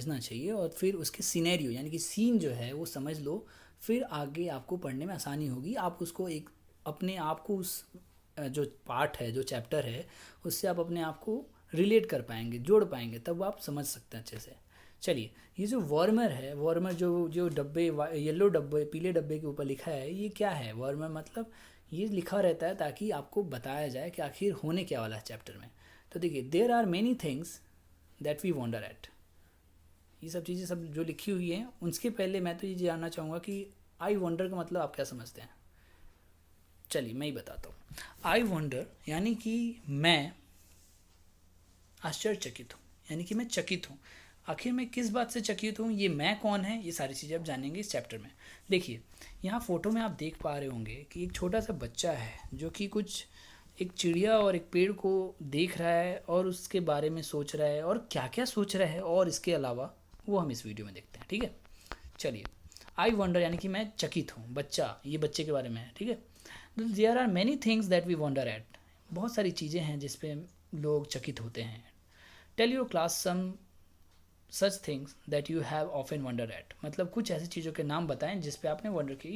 समझना चाहिए और फिर उसके सिनेरियो यानी कि सीन जो है वो समझ लो, फिर आगे आपको पढ़ने में आसानी होगी। आप उसको एक अपने आप को उस जो पार्ट है, जो चैप्टर है, उससे आप अपने आप को रिलेट कर पाएंगे, जोड़ पाएंगे, तब आप समझ सकते हैं अच्छे से। चलिए, ये जो वार्मर है, वार्मर जो जो डब्बे, येलो डब्बे, पीले डब्बे के ऊपर लिखा है, ये क्या है? वार्मर मतलब ये लिखा रहता है ताकि आपको बताया जाए कि आखिर होने क्या वाला है चैप्टर में। तो देखिए, there are many things that we wonder at, ये सब चीज़ें सब जो लिखी हुई हैं, उसके पहले मैं तो ये जानना चाहूँगा कि आई वंडर का मतलब आप क्या समझते हैं? चलिए मैं ही बताता हूँ। आई वंडर यानी कि मैं आश्चर्यचकित हूँ, यानी कि मैं चकित हूँ। आखिर मैं किस बात से चकित हूँ, ये मैं कौन है, ये सारी चीज़ें आप जानेंगे इस चैप्टर में। देखिए, यहाँ फोटो में आप देख पा रहे होंगे कि एक छोटा सा बच्चा है जो कि कुछ एक चिड़िया और एक पेड़ को देख रहा है और उसके बारे में सोच रहा है, और क्या क्या सोच रहा है और इसके अलावा वो हम इस वीडियो में देखते हैं। ठीक है, चलिए। आई वंडर यानी कि मैं चकित हूँ, बच्चा, ये बच्चे के बारे में है। ठीक है, there are many things that we wonder at, बहुत सारी चीज़ें हैं जिस पे लोग चकित होते हैं। Tell your class some such things that you have often wonder at, मतलब कुछ ऐसी चीज़ों के नाम बताएं जिस पे आपने वंडर किया।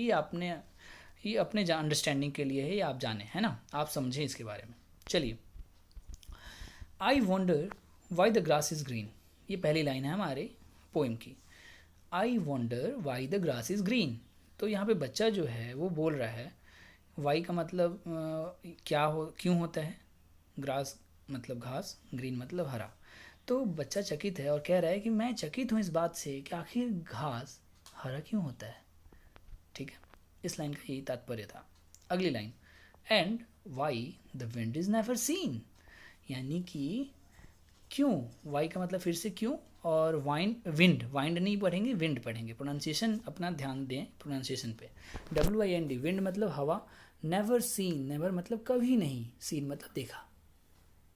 ये अपने अंडरस्टैंडिंग के लिए है, ये आप जाने, है ना, आप समझें इसके बारे में। चलिए, I wonder why the grass is green, ये पहली लाइन है हमारे पोइम की। I wonder why the grass is green, तो यहाँ पे बच्चा जो है वो बोल रहा है, वाई का मतलब क्या हो, क्यों होता है, ग्रास मतलब घास, ग्रीन मतलब हरा। तो बच्चा चकित है और कह रहा है कि मैं चकित हूँ इस बात से कि आखिर घास हरा क्यों होता है। ठीक है, इस लाइन का यही तात्पर्य था। अगली line, and why the wind is never seen, यानी कि क्यों, वाई का मतलब फिर से क्यों, और विंड, वाइंड नहीं पढ़ेंगे, विंड पढ़ेंगे। प्रोनाउंसिएशन अपना ध्यान दें प्रोनाउंसिएशन पे। WIND, विंड मतलब हवा, नेवर सीन, नेवर मतलब कभी नहीं, सीन मतलब देखा।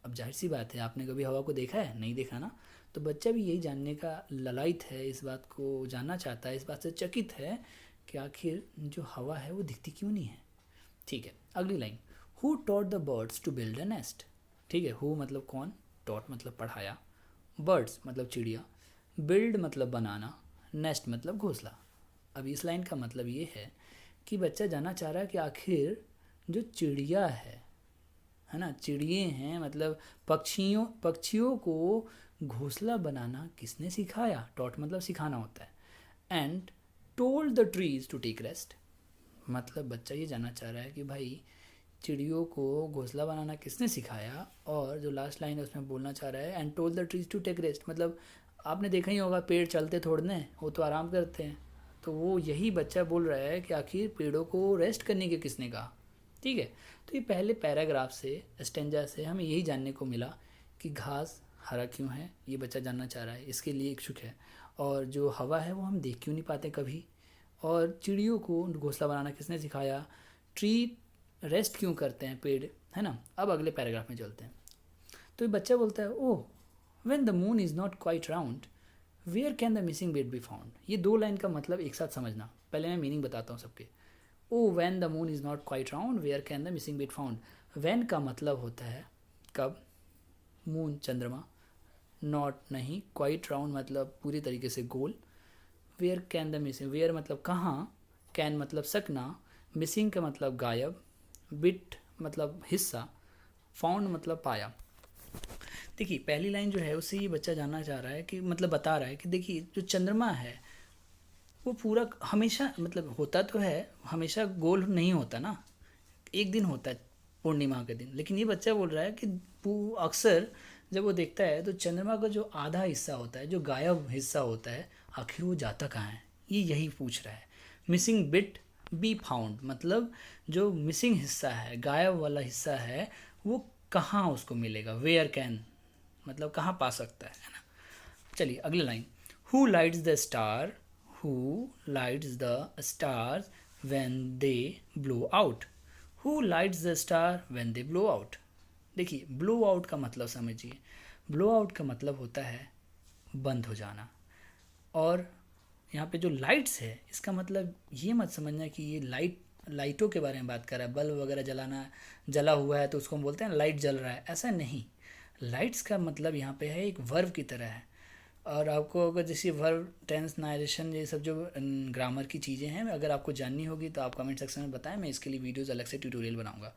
अब जाहिर सी बात है, आपने कभी हवा को देखा है? नहीं देखा ना। तो बच्चा भी यही जानने का ललायत है, इस बात को जानना चाहता है, इस बात से चकित है कि आखिर जो हवा है वो दिखती क्यों नहीं है। ठीक है, अगली line, who taught the birds to build a nest. ठीक है, हु मतलब कौन, टॉट मतलब पढ़ाया, बर्ड्स मतलब चिड़िया, बिल्ड मतलब बनाना, नेस्ट मतलब घोंसला। अब इस लाइन का मतलब ये है कि बच्चा जानना चाह रहा है कि आखिर जो चिड़िया है ना, चिड़िए हैं, मतलब पक्षियों को घोंसला बनाना किसने सिखाया, टॉट मतलब सिखाना होता है। And told the trees to take rest, मतलब बच्चा ये जानना चाह रहा है कि भाई चिड़ियों को घोंसला बनाना किसने सिखाया। और जो लास्ट लाइन है उसमें बोलना चाह रहा है, and told the trees to take rest, मतलब आपने देखा ही होगा पेड़ चलते थोड़ने, वो तो आराम करते हैं। तो वो यही बच्चा बोल रहा है कि आखिर पेड़ों को रेस्ट करने के किसने कहा। ठीक है, तो ये पहले पैराग्राफ से, स्टेंजा से हमें यही जानने को मिला कि घास हरा क्यों है, ये बच्चा जानना चाह रहा है, इसके लिए इच्छुक है। और जो हवा है वो हम देख क्यों नहीं पाते कभी, और चिड़ियों को घोंसला बनाना किसने सिखाया, ट्री रेस्ट क्यों करते हैं पेड़, है ना। अब अगले पैराग्राफ में चलते हैं। तो ये बच्चा बोलता है, oh when the moon is not quite round where can the missing bit be found. ये दो लाइन का मतलब एक साथ समझना, पहले मैं मीनिंग बताता हूँ सबके। Oh when the moon is not quite round where can the missing bit found. When का मतलब होता है कब, मून चंद्रमा, नॉट नहीं, क्वाइट राउंड मतलब पूरी तरीके से गोल, where can the missing, where मतलब कहाँ, कैन मतलब सकना, मिसिंग का मतलब गायब, बिट मतलब हिस्सा, फाउंड मतलब पाया। देखिए पहली लाइन जो है उससे ये बच्चा जानना चाह रहा है कि, मतलब बता रहा है कि देखिए जो चंद्रमा है वो पूरा हमेशा, मतलब होता तो है, हमेशा गोल नहीं होता ना, एक दिन होता है पूर्णिमा के दिन। लेकिन ये बच्चा बोल रहा है कि अक्सर जब वो देखता है तो चंद्रमा का जो आधा हिस्सा होता है, जो गायब हिस्सा होता है, आखिर वो जाता कहाँ है, ये यही पूछ रहा है। मिसिंग बिट बी फाउंड, मतलब जो मिसिंग हिस्सा है, गायब वाला हिस्सा है, वो कहाँ उसको मिलेगा, वेयर कैन मतलब कहाँ पा सकता है ना। चलिए अगली line, who lights the star, who lights the stars when they blow out, who lights the star when they blow out. देखिए ब्लो आउट का मतलब समझिए, ब्लो आउट का मतलब होता है बंद हो जाना, और यहाँ पे जो लाइट्स है इसका मतलब ये मत समझना कि ये लाइटों के बारे में बात कर रहा है, बल्ब वगैरह जलाना, जला हुआ है तो उसको हम बोलते हैं लाइट जल रहा है, ऐसा नहीं। लाइट्स का मतलब यहाँ पे है एक वर्ब की तरह है, और आपको अगर जैसे वर्ब टेंस नारेशन ये सब जो ग्रामर की चीज़ें हैं अगर आपको जाननी होगी तो आप कमेंट सेक्शन में बताएं, मैं इसके लिए वीडियोस अलग से ट्यूटोरियल बनाऊंगा।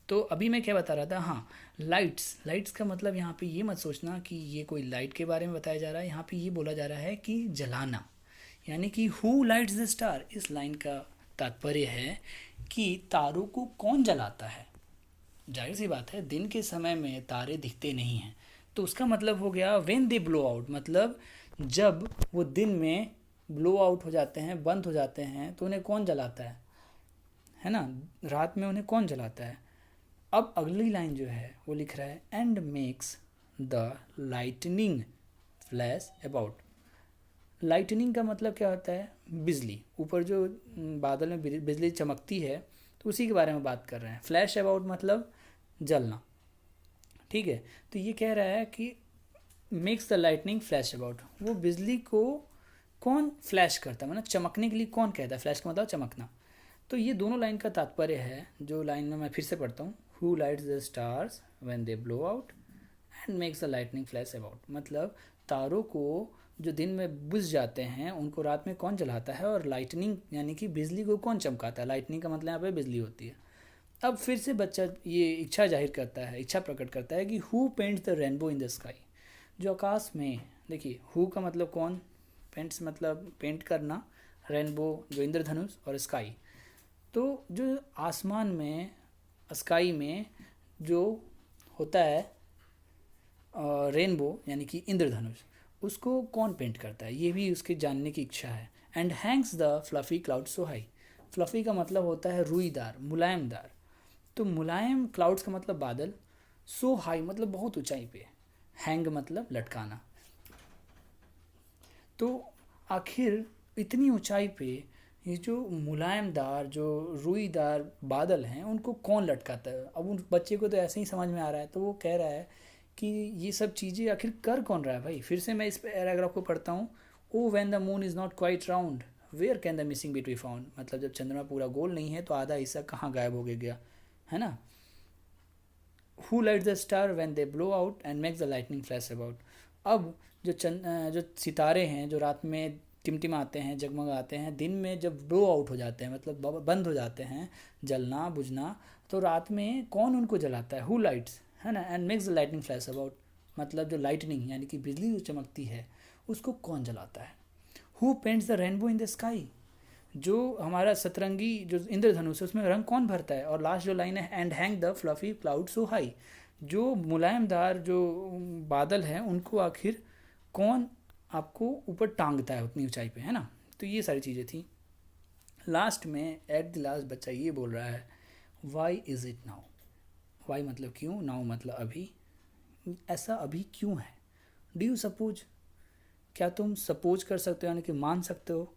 तो अभी मैं क्या बता रहा था, हाँ लाइट्स, लाइट्स का मतलब यहाँ पे ये मत सोचना कि ये कोई लाइट के बारे में बताया जा रहा है, यहाँ पे ये बोला जा रहा है कि जलाना, यानी कि हु लाइट्स द स्टार। इस लाइन का तात्पर्य है कि तारों को कौन जलाता है। जाहिर सी बात है दिन के समय में तारे दिखते नहीं हैं, तो उसका मतलब हो गया व्हेन दे ब्लो आउट, मतलब जब वो दिन में ब्लो आउट हो जाते हैं, बंद हो जाते हैं, तो उन्हें कौन जलाता है ना, रात में उन्हें कौन जलाता है। अब अगली लाइन जो है वो लिख रहा है and makes the lightning flash about. Lightning का मतलब क्या होता है, बिजली, ऊपर जो बादल में बिजली चमकती है तो उसी के बारे में बात कर रहे हैं। फ्लैश अबाउट मतलब जलना, ठीक है। तो ये कह रहा है कि makes the lightning flash about, वो बिजली को कौन फ्लैश करता है, मतलब चमकने के लिए कौन कहता है, फ्लैश का मतलब चमकना। तो ये दोनों लाइन का तात्पर्य है, जो लाइन में मैं फिर से पढ़ता हूँ, who lights the stars when they blow out and makes the lightning flash about, मतलब तारों को जो दिन में बुझ जाते हैं उनको रात में कौन जलाता है, और लाइटनिंग यानी कि बिजली को कौन चमकाता है। लाइटनिंग का मतलब यहाँ पे बिजली होती है। अब फिर से बच्चा ये इच्छा जाहिर करता है, इच्छा प्रकट करता है कि who paints the rainbow in the sky, जो आकाश में, देखिए हु का मतलब कौन, पेंट्स मतलब पेंट करना, रेनबो जो इंद्रधनुष, और स्काई तो जो आसमान में, स्काई में जो होता है रेनबो यानी कि इंद्रधनुष, उसको कौन पेंट करता है, ये भी उसके जानने की इच्छा है। And Hanks the fluffy cloud so high, fluffy का मतलब होता है रुईदार, मुलायमदार, तो मुलायम क्लाउड्स का मतलब बादल, सो हाई मतलब बहुत ऊंचाई पे, हैंग मतलब लटकाना। तो आखिर इतनी ऊंचाई पे ये जो मुलायमदार, जो रुईदार बादल हैं उनको कौन लटकाता है। अब उन बच्चे को तो ऐसे ही समझ में आ रहा है, तो वो कह रहा है कि ये सब चीज़ें आखिर कर कौन रहा है भाई। फिर से मैं इस पैराग्राफ को पढ़ता हूँ, oh when the moon is not quite round where can the missing bit be found, मतलब जब चंद्रमा पूरा गोल नहीं है तो आधा हिस्सा कहाँ गायब हो गया, है ना। Who light the star when they blow out and makes the lightning flash about. अब जो सितारे हैं जो रात में टिमटिमाते हैं, जगमगाते हैं, दिन में जब ब्लो आउट हो जाते हैं मतलब बंद हो जाते हैं जलना बुझना, तो रात में कौन उनको जलाता है, हु लाइट्स, है ना। And makes the lightning flash about, मतलब जो लाइटनिंग यानी कि बिजली जो चमकती है उसको कौन जलाता है। Who paints the rainbow in the sky, जो हमारा सतरंगी जो इंद्रधनुष है उसमें रंग कौन भरता है। और लास्ट जो लाइन है and hang the fluffy cloud so high, जो मुलायमदार जो बादल हैं उनको आखिर कौन आपको ऊपर टांगता है उतनी ऊंचाई पे, है ना। तो ये सारी चीज़ें थी। लास्ट में एट द लास्ट बच्चा ये बोल रहा है why is it now, why मतलब क्यों, नाउ मतलब अभी, ऐसा अभी क्यों है। डू यू सपोज, क्या तुम सपोज कर सकते हो यानी कि मान सकते हो,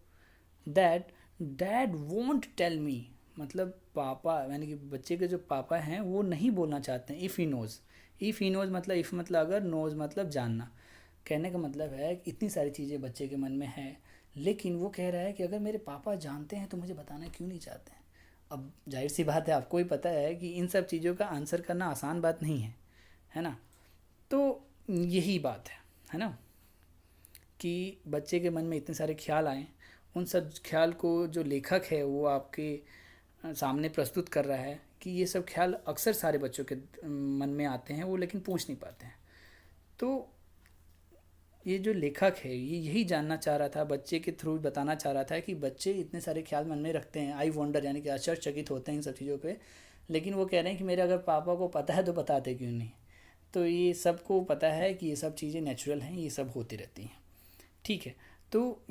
that dad won't tell me, मतलब पापा यानी कि बच्चे के जो पापा हैं वो नहीं बोलना चाहते हैं। If he knows, if he knows मतलब इफ़ मतलब अगर, नोज़ मतलब जानना। कहने का मतलब है कि इतनी सारी चीज़ें बच्चे के मन में है, लेकिन वो कह रहा है कि अगर मेरे पापा जानते हैं तो मुझे बताना क्यों नहीं चाहते हैं। अब जाहिर सी बात है, आपको ही पता है कि इन सब चीज़ों का आंसर करना आसान बात नहीं है ना। तो यही बात है ना, कि बच्चे के मन में इतने सारे ख्याल आए, उन सब ख्याल को जो लेखक है वो आपके सामने प्रस्तुत कर रहा है कि ये सब ख्याल अक्सर सारे बच्चों के मन में आते हैं, वो लेकिन पूछ नहीं पाते हैं। तो ये जो लेखक है ये यही जानना चाह रहा था, बच्चे के थ्रू बताना चाह रहा था कि बच्चे इतने सारे ख्याल मन में रखते हैं, आई वंडर यानी कि आश्चर्यचकित होते हैं इन सब चीज़ों पे, लेकिन वो कह रहे हैं कि मेरे अगर पापा को पता है तो बताते क्यों नहीं। तो ये सबको पता है कि ये सब चीज़ें नेचुरल हैं, ये सब होती रहती हैं, ठीक है। तो